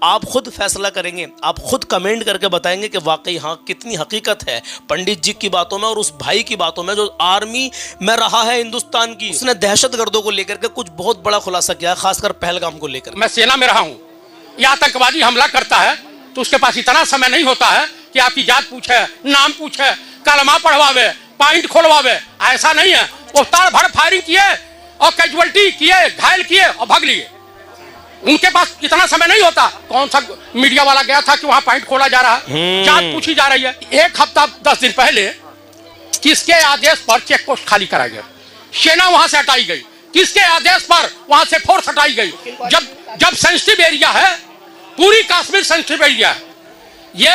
आप खुद फैसला करेंगे, आप खुद कमेंट करके बताएंगे कि वाकई हाँ कितनी हकीकत है पंडित जी की बातों में और उस भाई की बातों में जो आर्मी में रहा है हिंदुस्तान की। उसने दहशतगर्दों को लेकर के कुछ बहुत बड़ा खुलासा किया, खासकर पहलगाम को लेकर। मैं सेना में रहा हूँ, ये आतंकवादी हमला करता है तो उसके पास इतना समय नहीं होता है कि आपकी जात पूछे, नाम पूछे, कलमा पढ़वावे, पॉइंट खोलवावे। ऐसा नहीं है, वो तार भर फायरिंग किए और कैजुअलिटी किए, घायल किए और भाग लिए। उनके पास इतना समय नहीं होता। कौन सा मीडिया वाला गया था कि वहां पॉइंट खोला जा रहा है, जात पूछी जा रही है। 1 हफ्ता 10 दिन पहले किसके आदेश पर चेक पोस्ट खाली कराया गया, सेना वहां से हटाई गई, किसके आदेश पर वहां से फोर्स हटाई गई। जब सेंसिटिव एरिया है, पूरी कश्मीर सेंसिटिव एरिया है। ये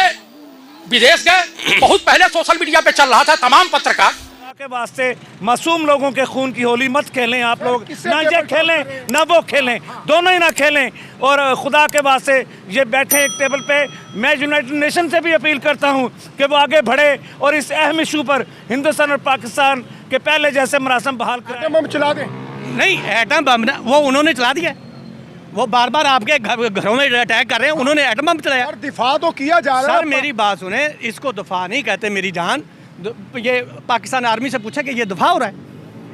विदेश गए, बहुत पहले सोशल मीडिया पे चल रहा था, तमाम पत्रकार के वास्ते मासूम लोगों के खून की होली मत खेलें। आप लोग ना ये खेलें ना वो खेलें, दोनों ही ना खेलें। और खुदा के वास्ते ये बैठे एक टेबल पे, मैं यूनाइटेड नेशन से भी अपील करता हूँ कि वो आगे बढ़े और इस अहम इशू पर हिंदुस्तान और पाकिस्तान के पहले जैसे मरासम बहाल करें। बम चला दें? नहीं, एटम बम वो उन्होंने चला दिया। वो बार बार आपके घरों में अटैक कर रहे हैं, उन्होंने एटम बम चलाया। दिफा तो किया जा रहा है। सर मेरी बात सुने, इसको दफा नहीं कहते मेरी जान। ये पाकिस्तान आर्मी से पूछा कि ये दफा हो रहा है,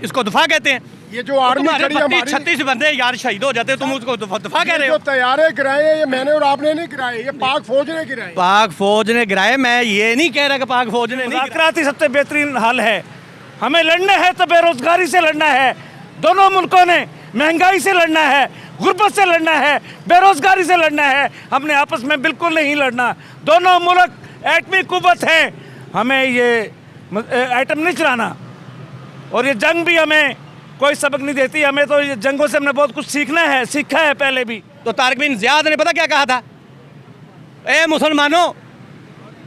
इसको दफा कहते हैं। ये जो आर्मी खड़ी है हमारी, 36 बंदे यार शहीद हो जाते, तुम उसको दफा कह रहे हो। तैयारे गिराए ये मैंने और आपने नहीं गिराए, ये पाक फौज ने गिराए। पाक फौज ने गिराए, मैं ये नहीं कह रहा कि पाक फौज ने नहीं। मुज़ाकरात सबसे बेहतरीन हल है। हमें लड़ना है तो बेरोजगारी से लड़ना है। दोनों मुल्कों ने महंगाई से लड़ना है, गुर्बत से लड़ना है, बेरोजगारी से लड़ना है। हमने आपस में बिल्कुल नहीं लड़ना। दोनों मुल्क एटमी कुव्वत हैं, हमें ये आइटम नहीं चलाना। और ये जंग भी हमें कोई सबक नहीं देती। हमें तो ये जंगों से हमने बहुत कुछ सीखना है, सीखा है पहले भी। तो तारिक बिन ज़ियाद ने पता क्या कहा था? ए मुसलमानों,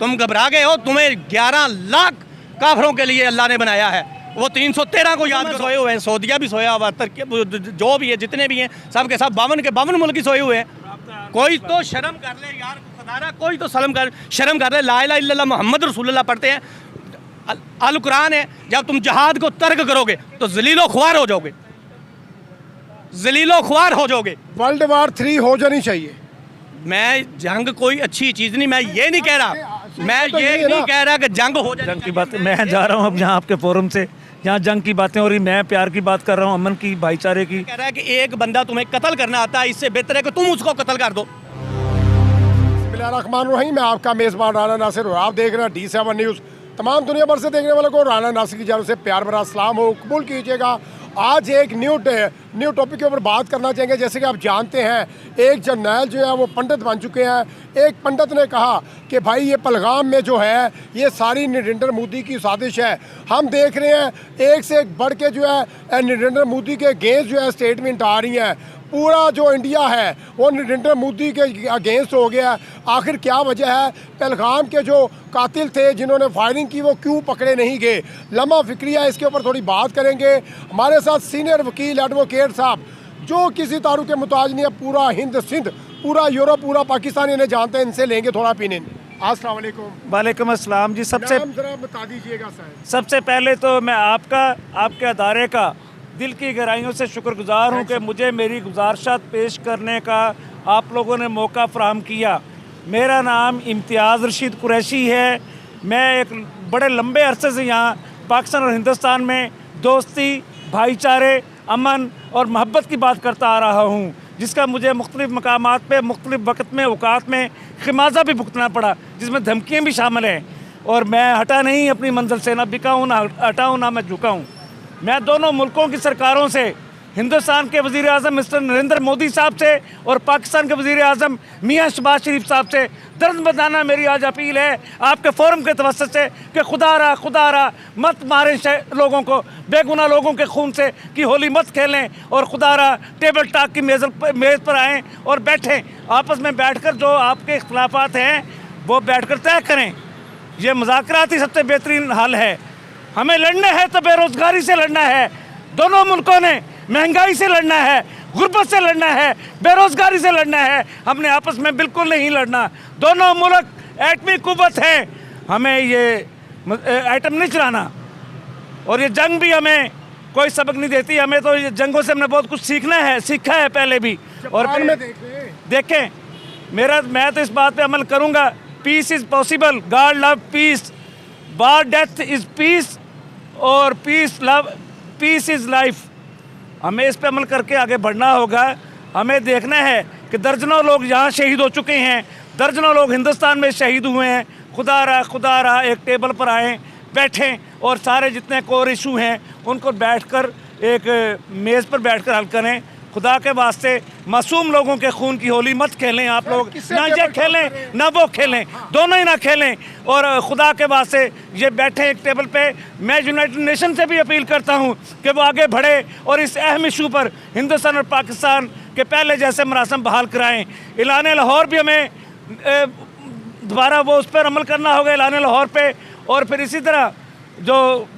तुम घबरा गए हो, तुम्हें 11 लाख काफरों के लिए अल्लाह ने बनाया है। वो 313 को याद सोए हुए हैं, सऊदिया भी सोया हुआ, जो भी है जितने भी हैं सब के सब 52 के 52 मुल्क ही सोए हुए हैं। कोई तो शर्म कर ले यार खुदारा, कोई तो शर्म कर ले। ला इलाहा इल्लल्लाह मुहम्मद रसूलुल्लाह पढ़ते हैं, अल कुरान है। जब तुम जहाद को तर्क करोगे तो जलीलो ख्वार हो जाओगे, जलीलो ख्वार हो जाओगे। वर्ल्ड वार 3 हो जानी चाहिए। मैं जंग कोई अच्छी चीज़ नहीं, मैं ये नहीं कह रहा, मैं ये नहीं कह रहा कि जंग हो जाए। जंग की बात मैं जा रहा हूँ अब यहाँ आपके फोरम से, यहाँ जंग की बातें हो रही, मैं प्यार की बात कर रहा हूँ, अमन की, भाईचारे की। कह रहा है कि एक बंदा तुम्हें कत्ल करना आता है, इससे बेहतर है कि तुम उसको कत्ल कर दो। बिस्मिल्लाहिर्रहमानिर्रहीम। मैं आपका मेज़बान राना नासिर और आप देख रहे हैं D7 न्यूज़। तमाम दुनिया भर से देखने वालों को राना नासिर की जानब से प्यार भरा सलाम हो, कबूल कीजिएगा। आज एक न्यू टॉपिक के ऊपर बात करना चाहेंगे। जैसे कि आप जानते हैं, एक जर्नैल जो है वो पंडित बन चुके हैं। एक पंडित ने कहा कि भाई ये पहलगाम में जो है ये सारी नरेंद्र मोदी की साजिश है। हम देख रहे हैं एक से एक बढ़ के जो है नरेंद्र मोदी के अगेंस्ट जो है स्टेटमेंट आ रही हैं। पूरा जो इंडिया है वो नरेंद्र मोदी के अगेंस्ट हो गया। आखिर क्या वजह है? पहलगाम के जो कातिल थे जिन्होंने फायरिंग की वो क्यों पकड़े नहीं गए? लम्हा फिक्रिया, इसके ऊपर थोड़ी बात करेंगे। हमारे साथ सीनियर वकील एडवोकेट साहब जो किसी तारुक के मुताज नहीं है, पूरा हिंद सिंध, पूरा यूरोप, पूरा पाकिस्तान इन्हें जानते हैं, इनसे लेंगे थोड़ा ओपिनियन। अस्सलाम वालेकुम। वालेकुम अस्सलाम जी। सबसे जरा बता दीजिएगा सर। सबसे पहले तो मैं आपके अदारे का दिल की गहराइयों से शुक्रगुजार हूँ कि मुझे मेरी गुजारिशात पेश करने का आप लोगों ने मौका फ़राहम किया। मेरा नाम इम्तियाज़ रशीद कुरैशी है। मैं एक बड़े लंबे अरसे से यहाँ पाकिस्तान और हिंदुस्तान में दोस्ती, भाईचारे, अमन और मोहब्बत की बात करता आ रहा हूँ, जिसका मुझे मुख्तलिफ़ मकामात पे मुख्तलिफ़ वक्त में औकात में खिमाजा भी भुगतना पड़ा, जिसमें धमकियाँ भी शामिल हैं। और मैं हटा नहीं अपनी मंजिल से, ना बिका हूँ, ना हटा हूँ, ना मैं झुका हूँ। मैं दोनों मुल्कों की सरकारों से, हिंदुस्तान के वज़ीर आज़म मिस्टर नरेंद्र मोदी साहब से और पाकिस्तान के वज़ीर आज़म मियाँ शहबाज शरीफ साहब से दर्द मेरी आज अपील है आपके फोरम के तवस्सुत से कि खुदा रहा मत मारें लोगों को, बेगुनाह लोगों के खून से की होली मत खेलें। और खुदा रहा टेबल टॉक की मेज़ पर आएँ और बैठें, आपस में बैठकर जो आपके इख्तलाफात हैं वो बैठकर तय करें। ये मुज़ाकरात ही सबसे बेहतरीन हल है। हमें लड़ना है तो बेरोजगारी से लड़ना है। दोनों मुल्कों ने महंगाई से लड़ना है, गुर्बत से लड़ना है, बेरोजगारी से लड़ना है। हमने आपस में बिल्कुल नहीं लड़ना। दोनों मुल्क एटमी कुव्वत हैं, हमें ये आइटम नहीं चलाना। और ये जंग भी हमें कोई सबक नहीं देती। हमें तो ये जंगों से हमने बहुत कुछ सीखना है, सीखा है पहले भी। और देखें, मैं तो इस बात पे अमल करूँगा। Peace is possible, god love peace, war death is peace और पीस इज़ लाइफ। हमें इस पे अमल करके आगे बढ़ना होगा। हमें देखना है कि दर्जनों लोग यहाँ शहीद हो चुके हैं, दर्जनों लोग हिंदुस्तान में शहीद हुए हैं। खुदा रहा एक टेबल पर आएँ, बैठें और सारे जितने कोर इशू हैं उनको बैठकर एक मेज़ पर बैठकर हल करें। खुदा के वास्ते मासूम लोगों के खून की होली मत खेलें आप लोग, ना ये खेलें ना वो खेलें, दोनों ही ना खेलें। और खुदा के वास्ते ये बैठे एक टेबल पे। मैं यूनाइटेड नेशन से भी अपील करता हूँ कि वो आगे बढ़े और इस अहम इशू पर हिंदुस्तान और पाकिस्तान के पहले जैसे मरासम बहाल कराएँ। ऐलान लाहौर भी हमें दोबारा वो उस पर अमल करना होगा, ऐलान लाहौर पे। और फिर इसी तरह जो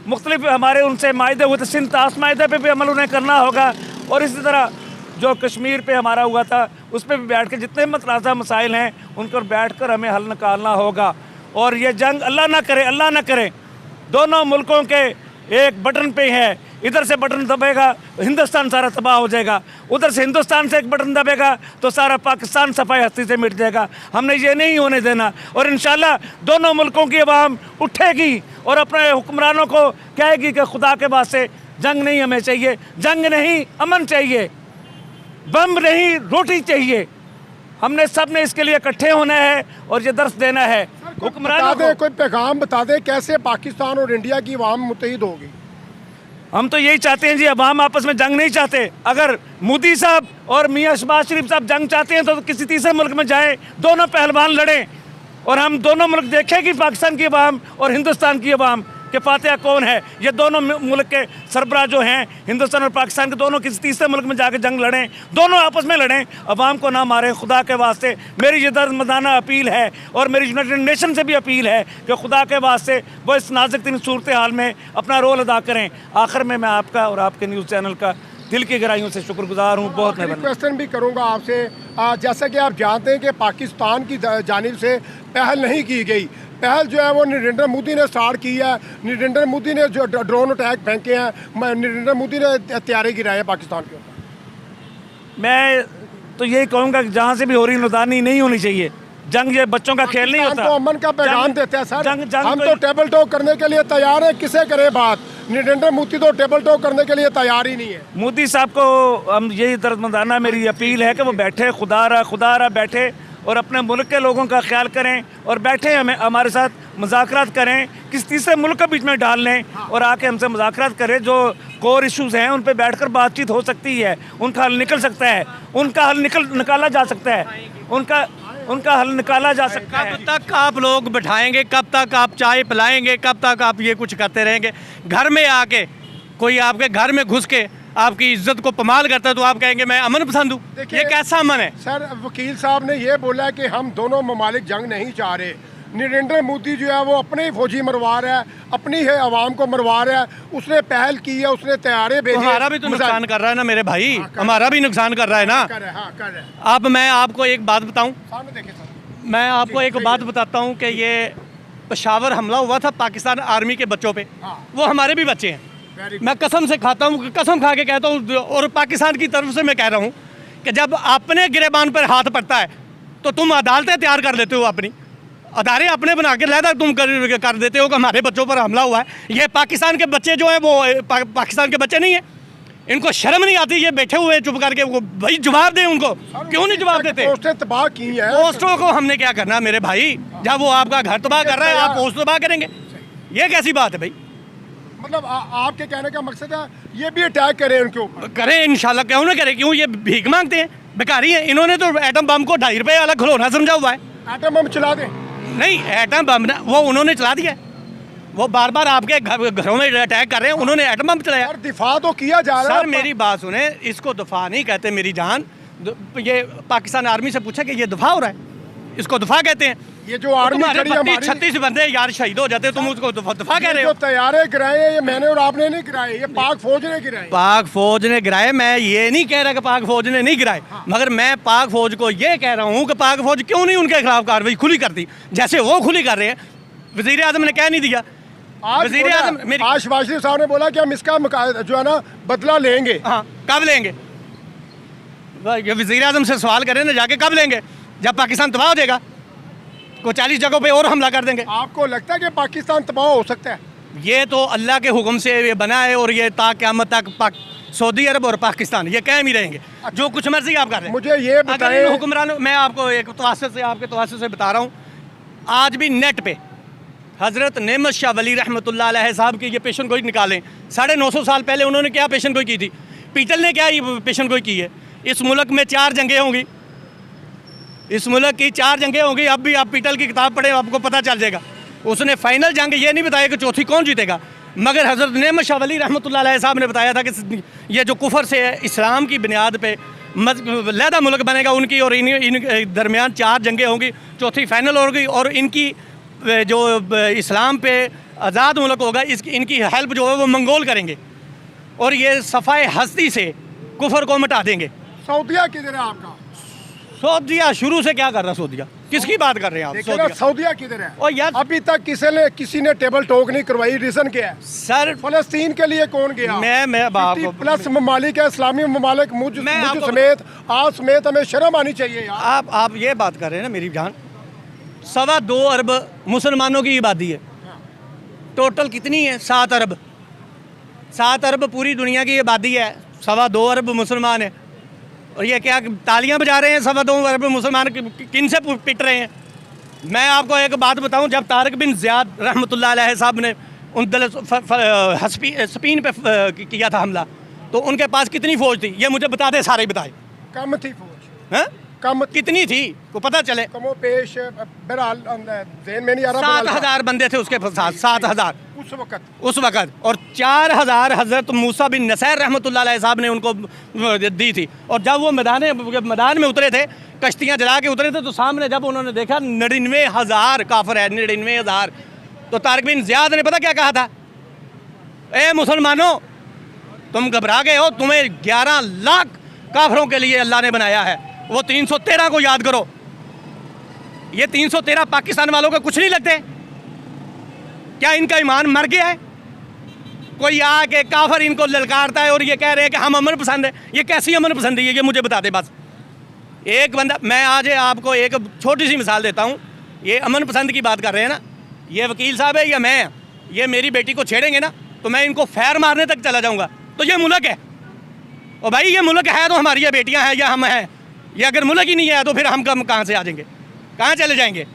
मुख्तलिफ हमारे उनसे मायदे हुए थे, सिंध ताश मायदे पे भी अमल उन्हें करना होगा। और इसी तरह जो कश्मीर पे हमारा हुआ था उस पर भी बैठ के जितने मतनाज़ा मसाइल हैं उन पर बैठ कर हमें हल निकालना होगा। और ये जंग अल्लाह ना करे दोनों मुल्कों के एक बटन पे है। इधर से बटन दबेगा हिंदुस्तान सारा तबाह हो जाएगा, उधर से हिंदुस्तान से एक बटन दबेगा तो सारा पाकिस्तान सफाई हस्ती से मिट जाएगा। हमने ये नहीं होने देना। और इंशाल्लाह दोनों मुल्कों की आवाम उठेगी और अपने हुक्मरानों को कहेगी कि खुदा के वास्ते जंग नहीं हमें चाहिए, जंग नहीं अमन चाहिए, बम नहीं रोटी चाहिए। हमने सब ने इसके लिए इकट्ठे होना है और ये दर्स देना है हुक्मरानों को। कोई पैगाम बता दे कैसे पाकिस्तान और इंडिया की आवाम मुत्तहिद होगी। हम तो यही चाहते हैं जी, अवाम आपस में जंग नहीं चाहते। अगर मोदी साहब और मियाँ शहबाज शरीफ साहब जंग चाहते हैं तो किसी तीसरे मुल्क में जाएं, दोनों पहलवान लड़ें और हम दोनों मुल्क देखें कि पाकिस्तान की अवाम और हिंदुस्तान की अवाम के फातिहा कौन है। ये दोनों मुल्क के सरबराह जो हैं हिंदुस्तान और पाकिस्तान के, दोनों किसी तीसरे मुल्क में जाकर जंग लड़ें, दोनों आपस में लड़ें, अवाम को ना मारें। खुदा के वास्ते मेरी ये दर्दमंदाना अपील है और मेरी यूनाइटेड नेशन से भी अपील है कि खुदा के वास्ते वो इस नाजुक तरीन सूरत हाल में अपना रोल अदा करें। आखिर में मैं आपका और आपके न्यूज़ चैनल का दिल की गहराइयों से शुक्रगुजार हूँ। बहुत क्वेश्चन भी करूँगा आपसे। जैसा कि आप जानते हैं कि पाकिस्तान की जानिब से पहल नहीं की गई। पहल जो है वो नरेंद्र मोदी ने स्टार्ट की है। नरेंद्र मोदी ने जो ड्रोन अटैक फेंके हैं, नरेंद्र मोदी ने हथियारे गिराए हैं पाकिस्तान के ऊपर। मैं तो यही कहूँगा कि जहाँ से भी हो रही नुकसानी नहीं होनी चाहिए। जंग ये बच्चों का खेल नहीं होता। तो अमन का पैगाम देते हैं सर। हम तो तो टेबल टॉक करने के लिए तैयार है, किसे करे बात। नरेंद्र मोदी तो टेबल टॉक करने के लिए तैयार ही नहीं है। मोदी साहब को हम यही दर्दमंदाना मेरी अपील है कि वो बैठे, खुदा रहा बैठे और अपने मुल्क के लोगों का ख्याल करें और बैठे हमारे साथ मुज़ाकरात करें, किस तीसरे मुल्क के बीच में डाल लें और आके हमसे मुज़ाकरात करें। जो कोर इश्यूज़ हैं उन पे बैठकर बातचीत हो सकती है, उनका हल निकल सकता है, उनका हल निकाला जा सकता है, उनका हल निकाला जा सकता है। कब तक आप लोग बिठाएंगे, कब तक आप चाय पिलाएंगे, कब तक आप ये कुछ करते रहेंगे। घर में आके कोई आपके घर में घुस के आपकी इज्जत को पमाल करता है तो आप कहेंगे मैं अमन पसंद हूँ। ये कैसा अमन है सर? वकील साहब ने ये बोला कि हम दोनों ममालिक जंग नहीं चाह रहे। नरेंद्र मोदी जो है वो अपने ही फौजी मरवा रहा है, अपनी है आवाम को मरवा रहा है। उसने पहल की है, उसने तैयारे भेजे। हमारा भी तो नुकसान कर रहा है ना मेरे भाई, हमारा भी नुकसान कर रहा है ना। अब मैं आपको एक बात बताऊं, मैं आपको एक बात बताता हूं कि ये पेशावर हमला हुआ था पाकिस्तान आर्मी के बच्चों पे, वो हमारे भी बच्चे हैं। मैं कसम से खाता हूँ, कसम खा के कहता हूँ और पाकिस्तान की तरफ से मैं कह रहा हूँ कि जब अपने गिरेबान पर हाथ पड़ता है तो तुम अदालतें तैयार कर लेते हो, अपनी अदारे अपने बना के लहदा तुम कर देते हो कि हमारे बच्चों पर हमला हुआ है। ये पाकिस्तान के बच्चे जो हैं वो पाकिस्तान के बच्चे नहीं है, इनको शर्म नहीं आती। ये बैठे हुए चुप करके, वो भाई जवाब दें उनको, क्यों नहीं जवाब देते? पोस्टें तबाह की हैं। पोस्टों को हमने क्या करना मेरे भाई, जब वो आपका घर तबाह कर रहा है आप पोस्ट तबाह करेंगे? ये कैसी बात है भाई? मतलब आपके कहने का मकसद है ये भी अटैक करें उनके ऊपर? करें इंशाल्लाह, क्यों ना करें। क्यों? ये भीख मांगते हैं, बेकारी हैं। इन्होंने तो एटम बम को 2.5 रुपये वाला खिलौना समझा हुआ है। एटम बम चला दें? नहीं, एटम बम वो उन्होंने चला दिया। वो बार बार आपके घरों में अटैक कर रहे हैं, उन्होंने एटम बम चलाया। और दिफा तो किया जा रहा है। सर मेरी बात सुने, इसको दफा नहीं कहते मेरी जान। ये पाकिस्तान आर्मी से पूछा कि ये दफा हो रहा है, इसको दफा कहते हैं। ये जो आर्मी खड़ी हमारी 36 बंदे यार शहीद हो जाते, तुम उसको दफा कह रहे हो? जो तैयारे गिराए ये मैंने और आपने नहीं गिराए, ये पाक फौज ने गिराए। पाक फौज ने गिराए। मैं ये नहीं कह रहा कि पाक फौज ने नहीं गिराए, मगर मैं पाक फौज को ये कह रहा हूँ कि पाक फौज क्यों नहीं उनके खिलाफ कार्रवाई खुली करती, जैसे वो खुली कर रहे हैं। वजीर आजम ने कह नहीं दिया। वजीर आजम आज शहबाज शरीफ साहब ने बोला कि हम इसका जो है ना बदला लेंगे। हाँ, कब लेंगे? ये वज़ीर आज़म से सवाल करें ना जाके, कब लेंगे? जब पाकिस्तान तबाह हो जाएगा, को 40 जगहों पे और हमला कर देंगे। आपको लगता है कि पाकिस्तान तबाह हो सकता है? ये तो अल्लाह के हुक्म से ये बना है और ये ता क़यामत तक सौदी अरब और पाकिस्तान ये कायम ही रहेंगे। जो कुछ मर्जी आप कर रहे हैं। मुझे ये अगर बताएं, इन हुक्मरानों, मैं आपको एक तवासुत से, आपके तवासुत से बता रहा हूँ, आज भी नेट पे हज़रत नेमत शाह वली रहमतुल्लाह अलैह साहब की ये पेशन गोई निकालें। 950 साल पहले उन्होंने क्या पेशन गोई की थी? पीटल ने क्या ये पेशन गोई की है? इस मुल्क में 4 जंगें होंगी, इस मुल्क की 4 जंगें होंगी। अब भी आप पीटल की किताब पढ़ें, आपको पता चल जाएगा। उसने फाइनल जंग ये नहीं बताया कि चौथी कौन जीतेगा, मगर हज़रत नेमत शाह वली रहमतुल्लाह अलैह साहब ने बताया था कि ये जो कुफर से इस्लाम की बुनियाद पे लहदा मुल्क बनेगा उनकी, और इन दरमियान 4 जंगें होंगी, चौथी फाइनल होगी, और इनकी जो इस्लाम पे आज़ाद मुल्क होगा इनकी हेल्प जो है वो मंगोल करेंगे और ये सफ़ाए हस्ती से कुफर को मिटा देंगे। सऊदिया किधर है आपका? सऊदिया शुरू से क्या कर रहा है? सऊदिया किसकी बात कर रहे हैं आप? देखिए ना, सऊदिया किधर है? और यार अभी तक किसी ने टेबल टॉक नहीं करवाई। रीजन क्या है? सर, फलस्तीन के लिए कौन गया? मैं 50 प्लस ममालिक है, इस्लामी ममालिक, मुझ समेत, आप समेत, हमें शर्म आनी चाहिए यार। आप ये बात कर रहे हैं ना मेरी जान, 2.25 अरब मुसलमानों की आबादी है। टोटल कितनी है? 7 अरब। 7 अरब पूरी दुनिया की आबादी है, 2.25 अरब मुसलमान है। और ये क्या तालियां बजा रहे हैं? 2.25 अरब मुसलमान किन से पिट रहे हैं? मैं आपको एक बात बताऊं, जब तारिक बिन ज़ियाद रहमतुल्लाह अलैह साहब ने स्पेन पे किया था हमला, तो उनके पास कितनी फ़ौज थी? ये मुझे बता दे, सारे बताए। कम थी फौज। हैं? कम कितनी थी को पता चले? कमो पेश बहरहाल ज़हन में नहीं आ रहा। 7,000 बंदे थे उसके साथ, 7,000 उस वक़्त, और 4,000 हज़रत मूसा बिन नसैर रहमतुल्लाह अलैह साहब ने उनको दी थी। और जब वो मैदान में उतरे थे, कश्तियाँ जला के उतरे थे, तो सामने जब उन्होंने देखा 99,000 काफिर है, 99,000, तो तारिक बिन ज़ियाद ने पता क्या कहा था? ए मुसलमानों, तुम घबरा गए हो, तुम्हें 11 लाख काफिरों के लिए अल्लाह ने बनाया है, वो 313 को याद करो। ये 313 पाकिस्तान वालों को कुछ नहीं लगते? क्या इनका ईमान मर गया है? कोई आके काफिर इनको ललकारता है और ये कह रहे हैं कि हम अमन पसंद है। ये कैसी अमन पसंदी है? ये मुझे बता दे बस। एक बंदा, मैं आज आपको एक छोटी सी मिसाल देता हूँ। ये अमन पसंद की बात कर रहे हैं ना, ये वकील साहब है या मैं, ये मेरी बेटी को छेड़ेंगे ना तो मैं इनको फैर मारने तक चला जाऊँगा। तो ये मुल्क है, और भाई ये मुल्क है तो हमारी ये बेटियाँ हैं या हम हैं। ये अगर मुल्क ही नहीं है तो फिर हम कहाँ से आ जाएंगे, कहाँ चले जाएंगे?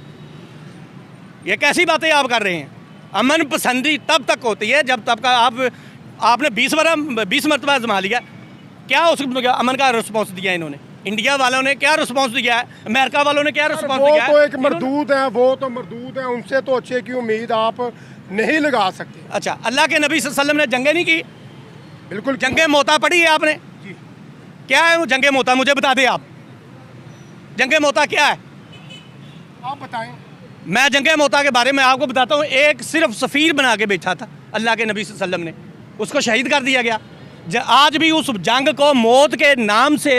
ये कैसी बातें आप कर रहे हैं? अमन पसंदी तब तक होती है जब तक आपने 20 मरतबा आजमा लिया। क्या उस अमन का रिस्पॉन्स दिया इन्होंने? इंडिया वालों ने क्या रिस्पॉन्स दिया है? अमेरिका वालों ने क्या रिस्पॉन्स दिया है? वो तो एक मरदूद है, वो तो मरदूद है, उनसे तो अच्छे की उम्मीद आप नहीं लगा सकते। अच्छा, अल्लाह के नबी सल्लल्लाहु अलैहि वसल्लम ने जंगें नहीं की? बिल्कुल। जंगे मोता पढ़ी है आपने? क्या है वो जंगे मोता? मुझे बता दें आप, जंगे मोता क्या है? आप बताएं। मैं जंगे मोता के बारे में आपको बताता हूँ। एक सिर्फ सफ़ीर बना के बैठा था अल्लाह के नबी सल्लल्लाहु अलैहि वसल्लम ने, उसको शहीद कर दिया गया। आज भी उस जंग को मौत के नाम से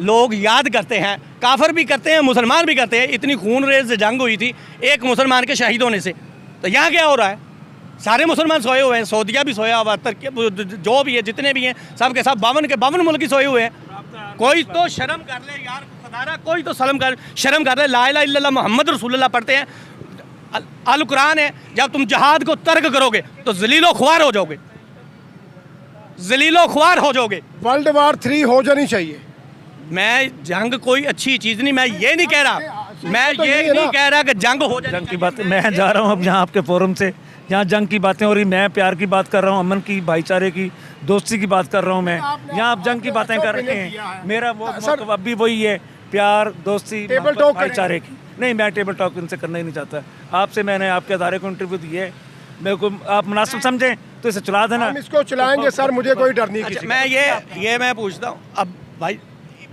लोग याद करते हैं, काफिर भी करते हैं, मुसलमान भी करते हैं। इतनी खूनरेज़ जंग हुई थी एक मुसलमान के शहीद होने से। तो यहाँ क्या हो रहा है? सारे मुसलमान सोए हुए हैं, सऊदिया भी सोया हुआ, जो भी है, जितने भी हैं, सब के सब 52 मुल्क ही सोए हुए हैं। कोई तो शर्म कर ले यार, खुदारा कोई तो शर्म कर ले। ला इलाहा इल्लल्लाह मुहम्मद रसूलुल्लाह पढ़ते हैं, अल कुरान है। जब तुम जहाद को तर्क करोगे तो जलीलो ख्वार हो जाओगे, जलीलो ख्वार हो जाओगे। वर्ल्ड वार 3 हो जानी चाहिए। मैं जंग कोई अच्छी चीज़ नहीं, मैं ये नहीं कह रहा, मैं ये नहीं कह रहा कि जंग हो जाए। जंग की बात मैं जा रहा हूँ अब यहाँ आपके फोरम से, जहाँ जंग की बातें हो रही, मैं प्यार की बात कर रहा हूँ, अमन की, भाईचारे की, दोस्ती की बात कर रहा हूँ मैं। यहाँ आप जंग की बातें कर रहे हैं। मेरा वो मौक़िफ़ अब भी वही है, प्यार, दोस्ती, भाईचारे की। नहीं, मैं टेबल टॉक इनसे करना ही नहीं चाहता। आपसे मैंने आपके अदारे को इंटरव्यू दिए है, मेरे को आप मुनासिब समझें तो इसे चला देना। हम इसको चलाएंगे सर, मुझे कोई डर नहीं। अच्छा, मैं ये मैं पूछता हूँ अब भाई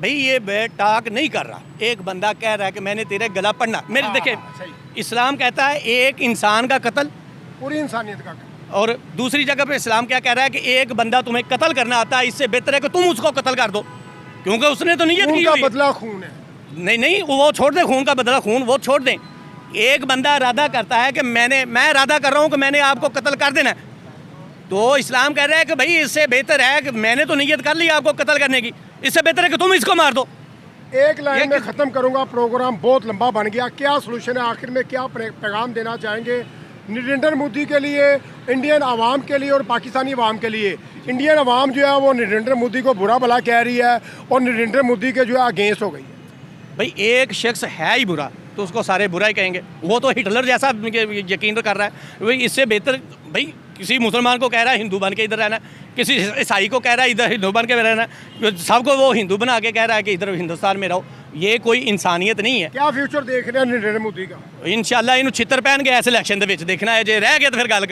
ये टाक नहीं कर रहा। एक बंदा कह रहा है कि मैंने तेरे गला पड़ना, मेरे देखे इस्लाम कहता है एक इंसान का कत्ल पूरी इंसानियत का, और दूसरी जगह पे इस्लाम क्या कह रहा है कि एक बंदा तुम्हें कत्ल करना आता है, इससे बेहतर है कि तुम उसको कत्ल कर दो, क्योंकि उसने तो नीयत की हुई है। बदला खून है। नहीं, वो छोड़ दें, खून का बदला खून वो छोड़ दें। एक बंदा इरादा करता है कि मैं इरादा कर रहा हूँ कि मैंने आपको कत्ल कर देना है, तो इस्लाम कह रहा है कि भाई इससे बेहतर है कि मैंने तो नीयत कर ली आपको कत्ल करने की, इससे बेहतर है कि तुम इसको मार दो। एक लाइन में ख़त्म करूंगा, प्रोग्राम बहुत लंबा बन गया। क्या सलूशन है आखिर में, क्या पैगाम देना चाहेंगे नरेंद्र मोदी के लिए, इंडियन आवाम के लिए और पाकिस्तानी आवाम के लिए? इंडियन आवाम जो है वो नरेंद्र मोदी को बुरा भला कह रही है और नरेंद्र मोदी के जो है अगेंस्ट हो गई है। भाई एक शख्स है ही बुरा तो उसको सारे बुरा ही कहेंगे। वो तो हिटलर जैसा यकीन कर रहा है। भाई इससे बेहतर भाई किसी मुसलमान को कह रहा है हिंदू बन के इधर रहना, किसी ईसाई को कह रहा है इधर हिंदू बन के रहना, सबको वो हिंदू बना के कह रहा है कि इधर हिंदुस्तान में रहो। ये कोई इंसानियत नहीं है। क्या फ्यूचर देख रहे हैं नरेंद्र मोदी का? इंशाल्लाह इन्हों छितर पहन के ऐसे इलेक्शन के देखना है, जे रह गया तो फिर गल